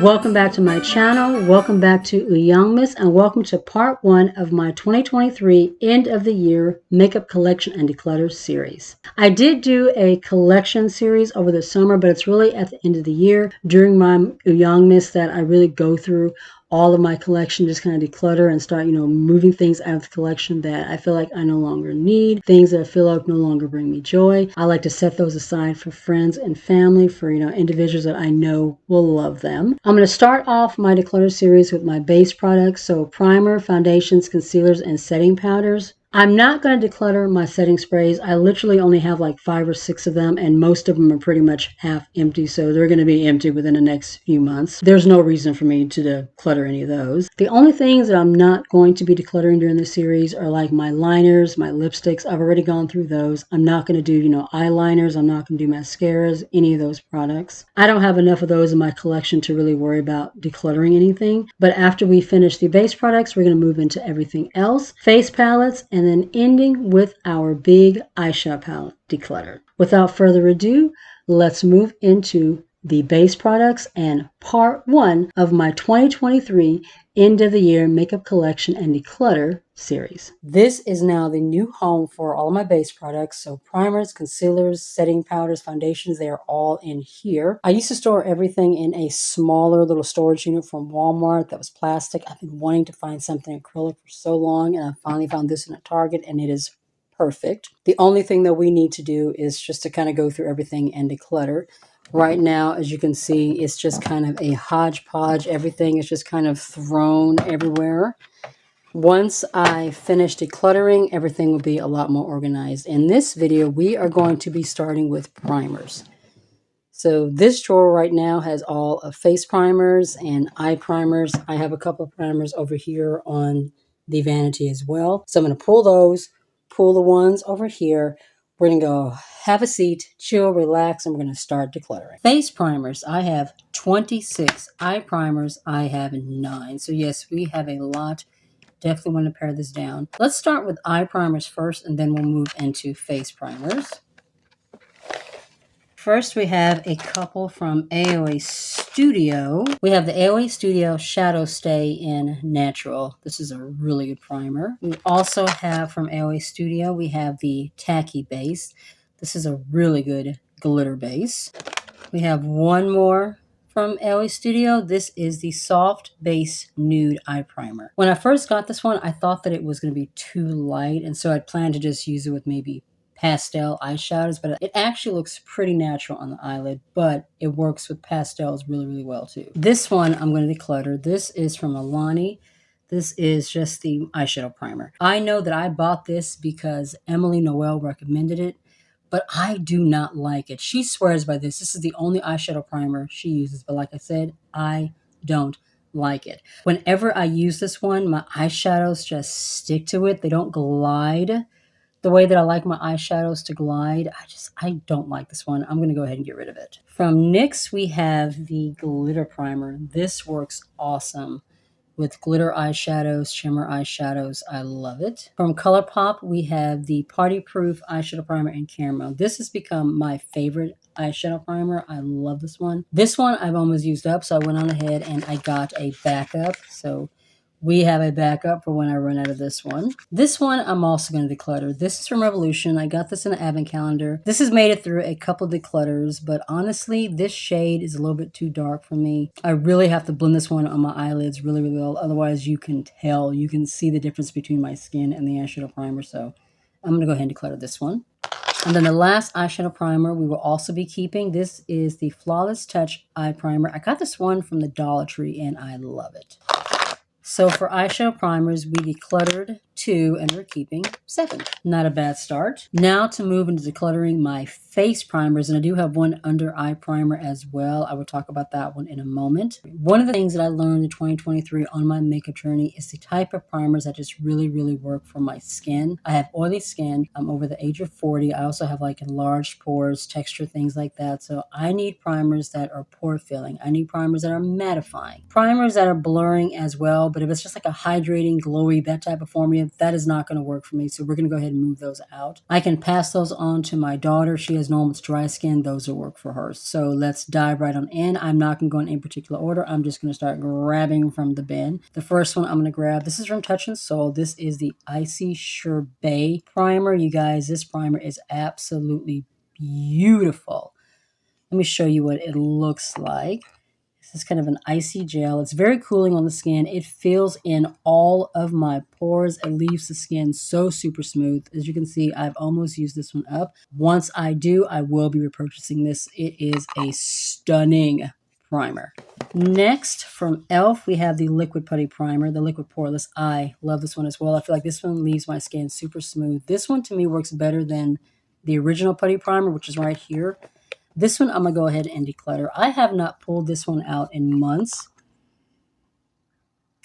Welcome back to my channel, welcome back to Ulzzangmas, and welcome to part 1 of my 2023 end of the year makeup collection and declutter series. I did do a collection series over the summer, but it's really at the end of the year during my Ulzzangmas that I really go through all of my collection, just kind of declutter and start, moving things out of the collection that I feel like I no longer need, things that I feel like no longer bring me joy. I like to set those aside for friends and family, for, individuals that I know will love them. I'm going to start off my declutter series with my base products, so primer, foundations, concealers, and setting powders. I'm not going to declutter my setting sprays. I literally only have like 5 or 6 of them, and most of them are pretty much half empty, so they're going to be empty within the next few months. There's no reason for me to declutter any of those. The only things that I'm not going to be decluttering during this series are like my liners, my lipsticks. I've already gone through those. I'm not going to do, eyeliners. I'm not going to do mascaras, any of those products. I don't have enough of those in my collection to really worry about decluttering anything. But after we finish the base products, we're going to move into everything else. Face palettes, and then ending with our big eyeshadow palette declutter. Without further ado, let's move into the base products and part 1 of my 2023 end of the year makeup collection and declutter series. This is now the new home for all of my base products. So primers, concealers, setting powders, foundations, they are all in here. I used to store everything in a smaller little storage unit from Walmart that was plastic. I've been wanting to find something acrylic for so long, and I finally found this in a Target, and it is perfect. The only thing that we need to do is just to kind of go through everything and declutter. Right now, as you can see, it's just kind of a hodgepodge. Everything is just kind of thrown everywhere. Once I finish decluttering, everything will be a lot more organized. In this video, we are going to be starting with primers. So this drawer right now has all of face primers and eye primers. I have a couple of primers over here on the vanity as well. So I'm going to pull those, pull the ones over here. We're going to go have a seat, chill, relax, and we're going to start decluttering. Face primers, I have 26. Eye primers, I have 9. So yes, we have a lot. Definitely want to pare this down. Let's start with eye primers first, and then we'll move into face primers. First, we have a couple from AOA Studio. We have the AOA Studio Shadow Stay in Natural. This is a really good primer. We also have from AOA Studio, we have the Tacky Base. This is a really good glitter base. We have one more from AOA Studio. This is the Soft Base Nude Eye Primer. When I first got this one, I thought that it was going to be too light, and so I planned to just use it with maybe pastel eyeshadows, but it actually looks pretty natural on the eyelid, but it works with pastels really, really well too. This one I'm going to declutter. This is from Alani. This is just the eyeshadow primer. I know that I bought this because Emily Noel recommended it, but I do not like it. She swears by this. This is the only eyeshadow primer she uses, but like I said, I don't like it. Whenever I use this one, my eyeshadows just stick to it. They don't glide the way that I like my eyeshadows to glide. I don't like this one. I'm going to go ahead and get rid of it. From NYX, we have the glitter primer. This works awesome with glitter eyeshadows, shimmer eyeshadows. I love it. From Colourpop, we have the Party Proof eyeshadow primer in caramel. This has become my favorite eyeshadow primer. I love this one. This one I've almost used up, so I went on ahead and I got a backup. So we have a backup for when I run out of this one. This one I'm also going to declutter. This is from Revolution. I got this in the advent calendar. This has made it through a couple declutters, but honestly, this shade is a little bit too dark for me. I really have to blend this one on my eyelids really, really well. Otherwise, you can tell, you can see the difference between my skin and the eyeshadow primer. So I'm going to go ahead and declutter this one. And then the last eyeshadow primer we will also be keeping. This is the Flawless Touch Eye Primer. I got this one from the Dollar Tree and I love it. So for eyeshadow primers, we decluttered 2 and we're keeping 7. Not a bad start. Now to move into decluttering my face primers, and I do have one under eye primer as well. I will talk about that one in a moment. One of the things that I learned in 2023 on my makeup journey is the type of primers that just really, really work for my skin. I have oily skin. I'm over the age of 40. I also have like enlarged pores, texture, things like that. So I need primers that are pore filling. I need primers that are mattifying. Primers that are blurring as well, but if it's just like a hydrating, glowy, that type of formula, me that is not going to work for me. So we're going to go ahead and move those out. I can pass those on to my daughter. She has normal dry skin. Those will work for her. So let's dive right on in. I'm not going to go in any particular order. I'm just going to start grabbing from the bin. The first one I'm going to grab, this is from Touch and Soul. This is the Icy Sherbet primer. You guys, this primer is absolutely beautiful. Let me show you what it looks like. This is kind of an icy gel. It's very cooling on the skin. It fills in all of my pores. It leaves the skin so super smooth. As you can see, I've almost used this one up. Once I do, I will be repurchasing this. It is a stunning primer. Next, from e.l.f., we have the Liquid Putty Primer, the Liquid Poreless. I love this one as well. I feel like this one leaves my skin super smooth. This one, to me, works better than the original Putty Primer, which is right here. This one, I'm going to go ahead and declutter. I have not pulled this one out in months.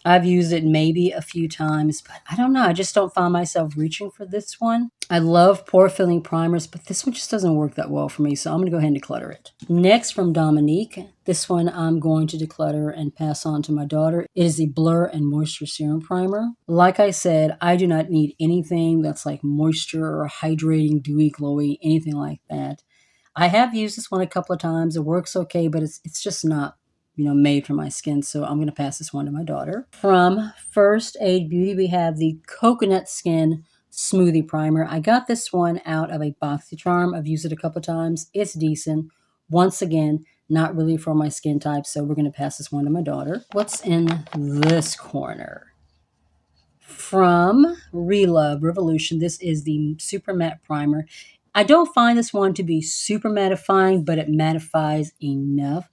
I've used it maybe a few times, but I don't know. I just don't find myself reaching for this one. I love pore filling primers, but this one just doesn't work that well for me, so I'm going to go ahead and declutter it. Next, from Dominique, this one I'm going to declutter and pass on to my daughter. It is the Blur and Moisture Serum Primer. Like I said, I do not need anything that's like moisture or hydrating, dewy, glowy, anything like that. I have used this one a couple of times. It works okay, but it's just not, made for my skin. So I'm going to pass this one to my daughter. From First Aid Beauty, we have the Coconut Skin Smoothie Primer. I got this one out of a BoxyCharm. I've used it a couple of times. It's decent. Once again, not really for my skin type. So we're going to pass this one to my daughter. What's in this corner? From Relove Revolution, this is the Super Matte Primer. I don't find this one to be super mattifying, but it mattifies enough.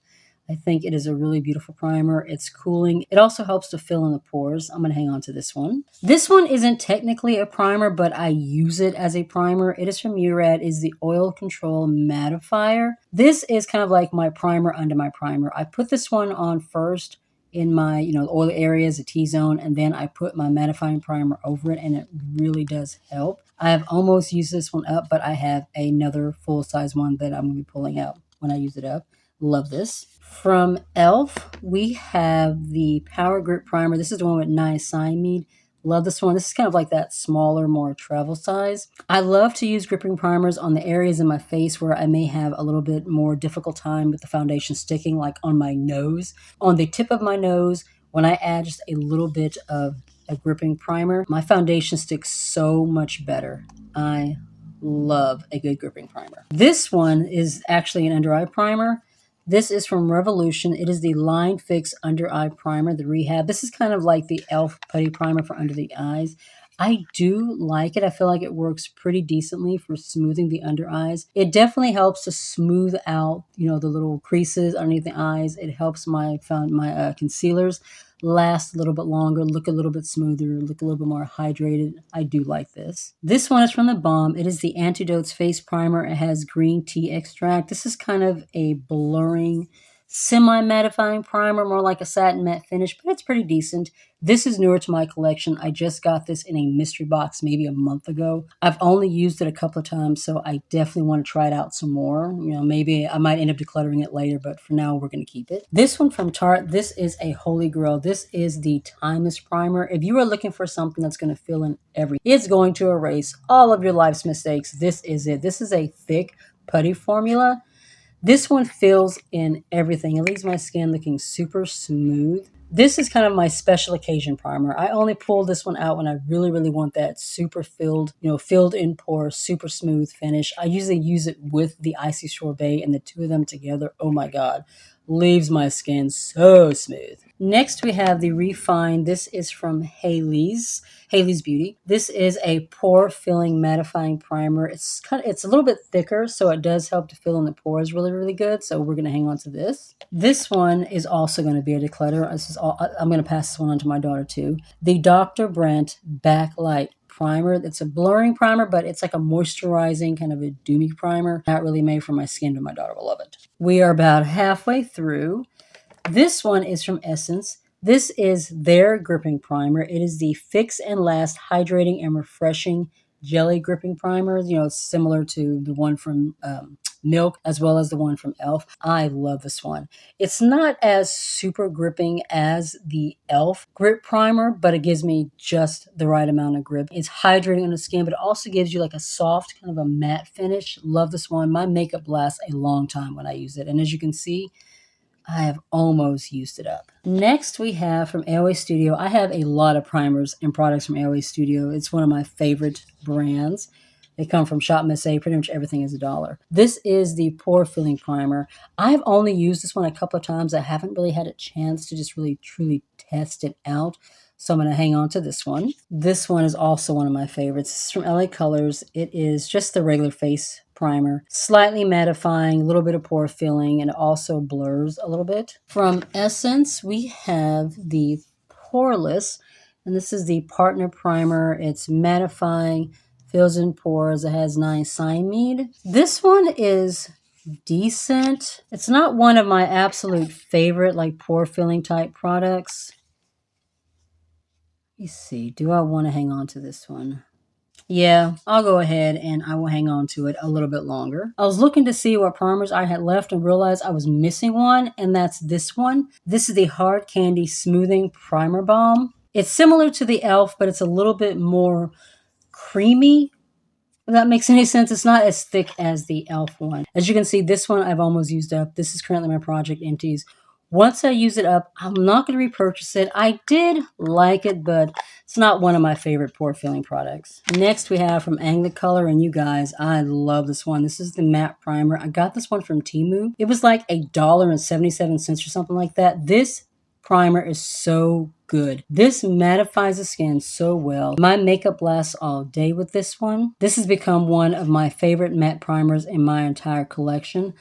I think it is a really beautiful primer. It's cooling. It also helps to fill in the pores. I'm going to hang on to this one. This one isn't technically a primer, but I use it as a primer. It is from Murad. It is the Oil Control Mattifier. This is kind of like my primer under my primer. I put this one on first in my, oil areas, the T-zone, and then I put my mattifying primer over it, and it really does help. I have almost used this one up, but I have another full-size one that I'm going to be pulling out when I use it up. Love this. From e.l.f., we have the Power Grip Primer. This is the one with niacinamide. Love this one. This is kind of like that smaller, more travel size. I love to use gripping primers on the areas in my face where I may have a little bit more difficult time with the foundation sticking, like on my nose. On the tip of my nose, when I add just a little bit of a gripping primer, my foundation sticks so much better. I love a good gripping primer. This one is actually an under eye primer. This is from Revolution. It is the Line Fix Under Eye Primer, the Rehab. This is kind of like the e.l.f. Putty Primer for under the eyes. I do like it. I feel like it works pretty decently for smoothing the under eyes. It definitely helps to smooth out, the little creases underneath the eyes. It helps my concealers last a little bit longer, look a little bit smoother, look a little bit more hydrated. I do like this. This one is from The Balm. It is the Antidotes Face Primer. It has green tea extract. This is kind of a blurring, semi-mattifying primer, more like a satin matte finish, but it's pretty decent. This is newer to my collection. I just got this in a mystery box maybe a month ago. I've only used it a couple of times, so I definitely want to try it out some more. Maybe I might end up decluttering it later, but for now, we're going to keep it. This one from Tarte, this is a holy grail. This is the Timeless Primer. If you are looking for something that's going to fill in it's going to erase all of your life's mistakes. This is it. This is a thick putty formula. This one fills in everything. It leaves my skin looking super smooth. This is kind of my special occasion primer. I only pull this one out when I really, really want that super filled, filled in pore, super smooth finish. I usually use it with the Icy Sorbet, and the two of them together, oh my God, leaves my skin so smooth. Next, we have the Refine. This is from Hailey's Beauty. This is a pore filling mattifying primer. It's a little bit thicker, so it does help to fill in the pores really, really good. So we're going to hang on to this. This one is also going to be a declutter. I'm going to pass this one on to my daughter too. The Dr. Brandt Backlight Primer. It's a blurring primer, but it's like a moisturizing kind of a doomy primer. Not really made for my skin, but my daughter will love it. We are about halfway through. This one is from Essence. This is their gripping primer. It is the Fix and Last Hydrating and Refreshing Jelly Gripping Primer. It's similar to the one from Milk, as well as the one from e.l.f. I love this one. It's not as super gripping as the e.l.f. grip primer, but it gives me just the right amount of grip. It's hydrating on the skin, but it also gives you like a soft kind of a matte finish. Love this one. My makeup lasts a long time when I use it. And as you can see, I have almost used it up. Next we have from AOA Studio. I have a lot of primers and products from AOA Studio. It's one of my favorite brands. They come from Shop Miss A. Pretty much everything is $1. This is the Pore Filling Primer. I've only used this one a couple of times. I haven't really had a chance to just really truly test it out. So I'm going to hang on to this one. This one is also one of my favorites. This is from LA Colors. It is just the regular face primer. Slightly mattifying, a little bit of pore filling, and it also blurs a little bit. From Essence, we have the Poreless, and this is the Partner Primer. It's mattifying, fills in pores. It has niacinamide. This one is decent. It's not one of my absolute favorite like pore filling type products. Let me see. Do I want to hang on to this one? Yeah, I'll go ahead and I will hang on to it a little bit longer. I was looking to see what primers I had left and realized I was missing one, and that's this one. This is the Hard Candy Smoothing Primer Balm. It's similar to the e.l.f., but it's a little bit more creamy. If that makes any sense. It's not as thick as the e.l.f. one. As you can see, this one I've almost used up. This is currently my project empties. Once I use it up, I'm not going to repurchase it. I did like it, but it's not one of my favorite pore filling products. Next we have from Angelic Color, and you guys, I love this one. This is the matte primer. I got this one from Temu. It was like $1.77 or something like that. This primer is so good. This mattifies the skin so well. My makeup lasts all day with this one. This has become one of my favorite matte primers in my entire collection.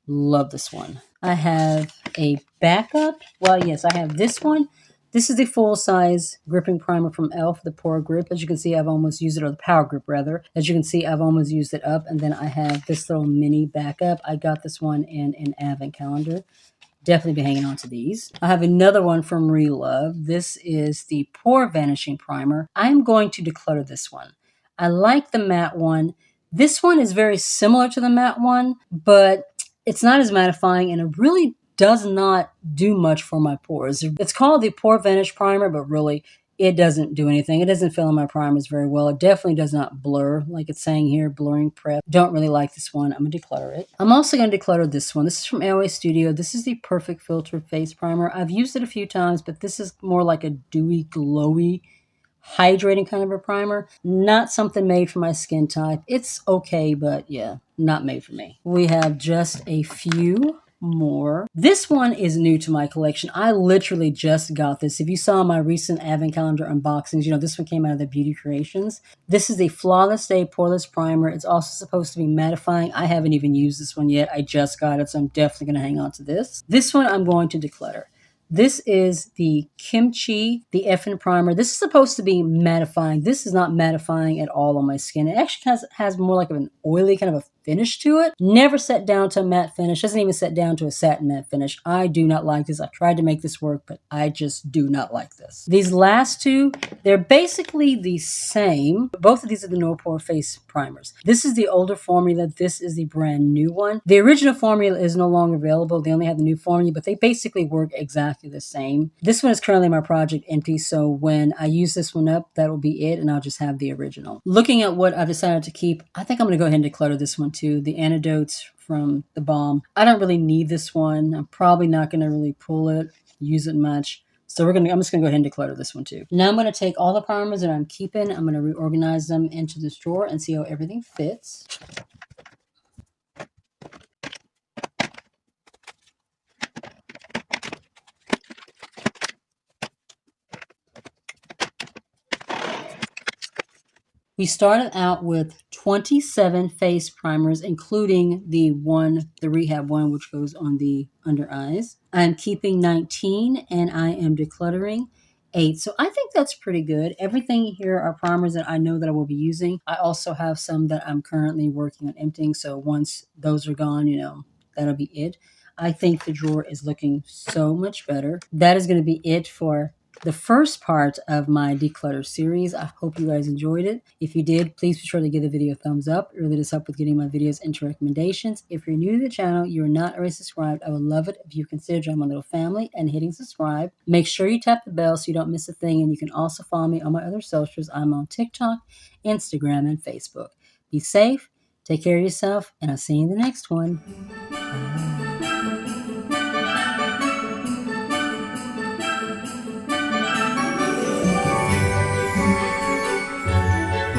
Love this one. I have a backup. Well, yes, I have this one. This is the full-size gripping primer from e.l.f., the Pore Grip. As you can see, I've almost used it, or the Power Grip, rather. As you can see, I've almost used it up. And then I have this little mini backup. I got this one in an advent calendar. Definitely be hanging on to these. I have another one from Relove. This is the Pore Vanishing Primer. I'm going to declutter this one. I like the matte one. This one is very similar to the matte one, but it's not as mattifying, and it really does not do much for my pores. It's called the Pore Vanish Primer, but really it doesn't do anything. It doesn't fill in my primers very well. It definitely does not blur, like it's saying here, blurring prep. Don't really like this one. I'm going to declutter it. I'm also going to declutter this one. This is from AOA Studio. This is the Perfect Filter Face Primer. I've used it a few times, but this is more like a dewy, glowy, hydrating kind of a primer. Not something made for my skin type. It's okay, but yeah, not made for me. We have just a few more. This one is new to my collection. I literally just got this. If you saw my recent advent calendar unboxings, you know this one came out of the Beauty Creations. This is the Flawless Day Poreless Primer. It's also supposed to be mattifying. I haven't even used this one yet. I just got it, so I'm definitely going to hang on to this. This one I'm going to declutter. This is the Kimchi, the Effin Primer. This is supposed to be mattifying. This is not mattifying at all on my skin. It actually has more like an oily kind of a finish to it. Never set down to a matte finish. Doesn't even set down to a satin matte finish. I do not like this. I tried to make this work, but I just do not like this. These last two, they're basically the same. Both of these are the No Pore Face Primers. This is the older formula. This is the brand new one. The original formula is no longer available. They only have the new formula, but they basically work exactly the same. This one is currently my project empty, so when I use this one up, that will be it, and I'll just have the original. Looking at what I decided to keep, I think I'm going to go ahead and declutter this one too. The Antidotes from the Balm. I don't really need this one. I'm probably not going to really pull it, use it much. So I'm just going to go ahead and declutter this one too. Now I'm going to take all the primers that I'm keeping. I'm going to reorganize them into this drawer and see how everything fits. We started out with 27 face primers, including the Rehab one, which goes on the under eyes. I'm keeping 19, and I am decluttering 8. So I think that's pretty good. Everything here are primers that I know that I will be using. I also have some that I'm currently working on emptying. So once those are gone, that'll be it. I think the drawer is looking so much better. That is going to be it for the first part of my declutter series. I hope you guys enjoyed it. If you did, please be sure to give the video a thumbs up. It really does help with getting my videos into recommendations. If you're new to the channel, you're not already subscribed, I would love it if you consider joining my little family and hitting subscribe. Make sure you tap the bell so you don't miss a thing, and you can also follow me on my other socials. I'm on TikTok, Instagram, and Facebook. Be safe, take care of yourself, and I'll see you in the next one. Bye.